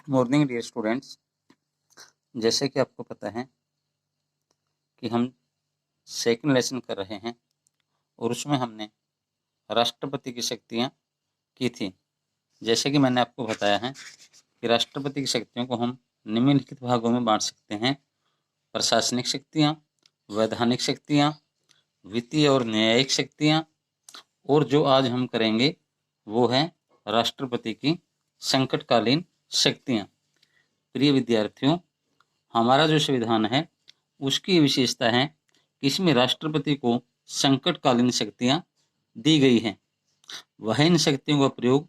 Morning dear students. जैसे कि आपको पता है कि हम सेकंड लेसन कर रहे हैं और उसमें हमने राष्ट्रपति की शक्तियाँ की थी। जैसे कि मैंने आपको बताया है कि राष्ट्रपति की शक्तियों को हम निम्नलिखित भागों में बांट सकते हैं: प्रशासनिक शक्तियाँ, वैधानिक शक्तियाँ, वित्तीय और न्यायिक शक्तियाँ, और जो आज हम करेंगे वो है राष्ट्रपति की संकटकालीन शक्तियाँ। प्रिय विद्यार्थियों, हमारा जो संविधान है उसकी विशेषता है कि इसमें राष्ट्रपति को संकटकालीन शक्तियां दी गई हैं। वह इन शक्तियों का प्रयोग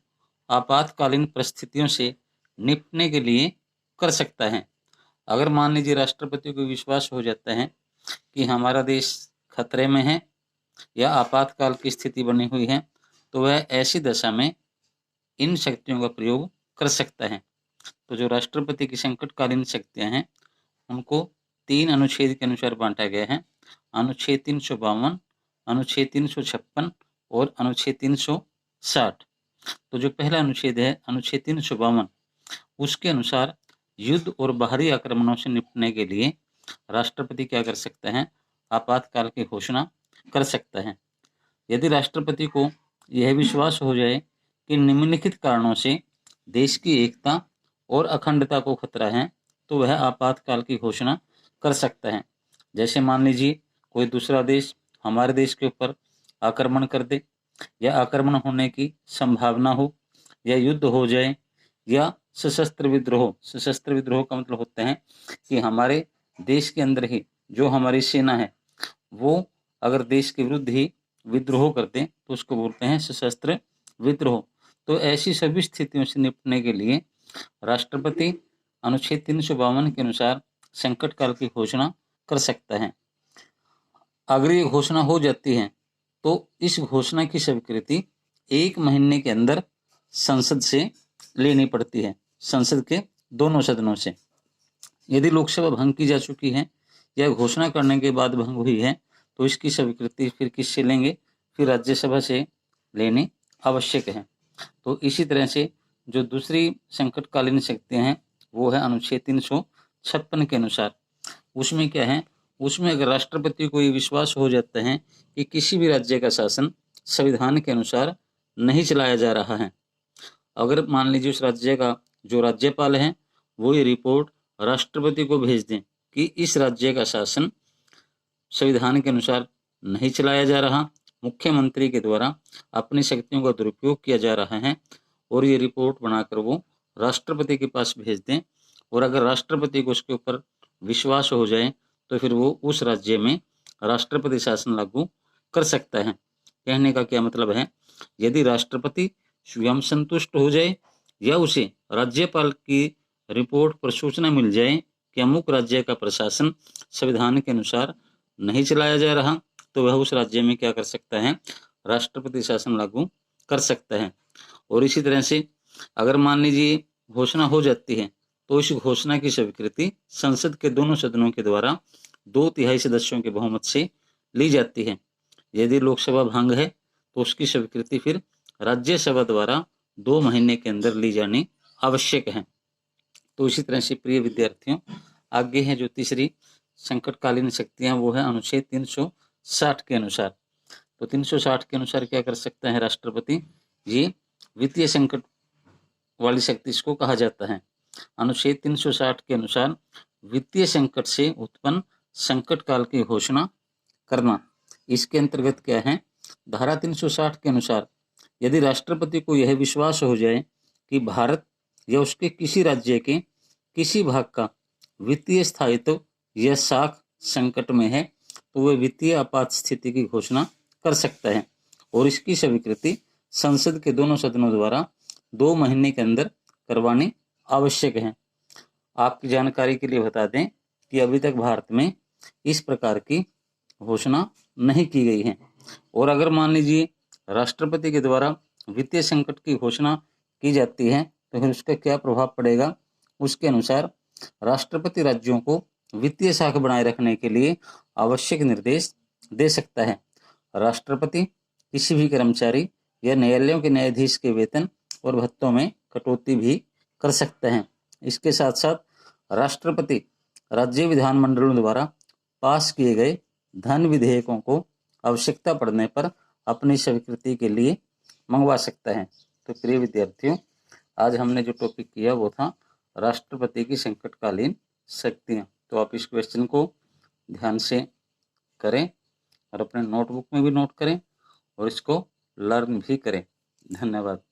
आपातकालीन परिस्थितियों से निपटने के लिए कर सकता है। अगर मान लीजिए राष्ट्रपति को विश्वास हो जाता है कि हमारा देश खतरे में है या आपातकाल की स्थिति बनी हुई है, तो वह ऐसी दशा में इन शक्तियों का प्रयोग कर सकता है। तो जो राष्ट्रपति की संकटकालीन शक्तियां हैं उनको 3 अनुच्छेद के अनुसार बांटा गया है: अनुच्छेद 352, अनुच्छेद 356 और अनुच्छेद 360। तो जो पहला अनुच्छेद है अनुच्छेद 352, उसके अनुसार युद्ध और बाहरी आक्रमणों से निपटने के लिए राष्ट्रपति क्या कर सकता है? आपातकाल की घोषणा कर सकता है। यदि राष्ट्रपति को यह विश्वास हो जाए कि निम्नलिखित कारणों से देश की एकता और अखंडता को खतरा है, तो वह आपातकाल की घोषणा कर सकता है। जैसे मान लीजिए कोई दूसरा देश हमारे देश के ऊपर आक्रमण कर दे, या आक्रमण होने की संभावना हो, या युद्ध हो जाए, या सशस्त्र विद्रोह। सशस्त्र विद्रोह का मतलब होता है कि हमारे देश के अंदर ही जो हमारी सेना है वो अगर देश के विरुद्ध ही विद्रोह करते तो उसको बोलते हैं सशस्त्र विद्रोह। तो ऐसी सभी स्थितियों से निपटने के लिए राष्ट्रपति अनुच्छेद 352 के अनुसार संकट काल की घोषणा कर सकता है। अगर ये घोषणा हो जाती है तो इस घोषणा की स्वीकृति 1 महीने के अंदर संसद से लेनी पड़ती है, संसद के दोनों सदनों से। यदि लोकसभा भंग की जा चुकी है या घोषणा करने के बाद भंग हुई है तो इसकी स्वीकृति फिर किससे लेंगे? फिर राज्यसभा से लेनी आवश्यक है। तो इसी तरह से जो दूसरी संकटकालीन शक्तियां हैं वो है अनुच्छेद 356 के अनुसार। उसमें क्या है? उसमें अगर राष्ट्रपति को ये विश्वास हो जाता है कि किसी भी राज्य का शासन संविधान के अनुसार नहीं चलाया जा रहा है, अगर मान लीजिए उस राज्य का जो राज्यपाल है वो ये रिपोर्ट राष्ट्रपति को भेज दें कि इस राज्य का शासन संविधान के अनुसार नहीं चलाया जा रहा, मुख्यमंत्री के द्वारा अपनी शक्तियों का दुरुपयोग किया जा रहा है, और ये रिपोर्ट बनाकर वो राष्ट्रपति के पास भेज दें, और अगर राष्ट्रपति को उसके ऊपर विश्वास हो जाए तो फिर वो उस राज्य में राष्ट्रपति शासन लागू कर सकता है। कहने का क्या मतलब है? यदि राष्ट्रपति स्वयं संतुष्ट हो जाए या उसे राज्यपाल की रिपोर्ट पर सूचना मिल जाए कि अमुक राज्य का प्रशासन संविधान के अनुसार नहीं चलाया जा रहा, तो वह उस राज्य में क्या कर सकता है? राष्ट्रपति शासन लागू कर सकता है। और इसी तरह से अगर मान लीजिए घोषणा हो जाती है तो इस घोषणा की स्वीकृति संसद के दोनों सदनों के द्वारा 2/3 सदस्यों के बहुमत से ली जाती है। यदि लोकसभा भंग है तो उसकी स्वीकृति फिर राज्यसभा द्वारा 2 महीने के अंदर ली जानी आवश्यक है। तो इसी तरह से प्रिय विद्यार्थियों, आगे है जो तीसरी संकटकालीन शक्तियां वो है अनुच्छेद 360 के अनुसार। तो 360 के अनुसार क्या कर सकता है राष्ट्रपति? ये वित्तीय संकट वाली शक्ति इसको कहा जाता है। अनुच्छेद 360 के अनुसार वित्तीय संकट से उत्पन्न संकट काल की घोषणा करना। इसके अंतर्गत क्या है? धारा 360 के अनुसार यदि राष्ट्रपति को यह विश्वास हो जाए कि भारत या उसके किसी राज्य के किसी भाग का वित्तीय स्थायित्व या साख संकट में है तो वह वित्तीय आपात स्थिति की घोषणा कर सकता है, और इसकी स्वीकृति संसद के दोनों सदनों द्वारा 2 महीने के अंदर करवानी आवश्यक है। आपकी जानकारी के लिए बता दें कि अभी तक भारत में इस प्रकार की घोषणा नहीं की गई है। और अगर मान लीजिए राष्ट्रपति के द्वारा वित्तीय संकट की घोषणा की जाती है तो फिर उसका क्या प्रभाव पड़ेगा? उसके अनुसार राष्ट्रपति राज्यों को वित्तीय साख बनाए रखने के लिए आवश्यक निर्देश दे सकता है। राष्ट्रपति किसी भी कर्मचारी या न्यायालयों के न्यायाधीश के वेतन और भत्तों में कटौती भी कर सकते हैं। इसके साथ साथ राष्ट्रपति राज्य विधानमंडलों द्वारा पास किए गए धन विधेयकों को आवश्यकता पड़ने पर अपनी स्वीकृति के लिए मंगवा सकता है। तो प्रिय विद्यार्थियों, आज हमने जो टॉपिक किया वो था राष्ट्रपति की संकटकालीन शक्तियाँ। तो आप इस क्वेश्चन को ध्यान से करें और अपने नोटबुक में भी नोट करें और इसको लर्न भी करें। धन्यवाद।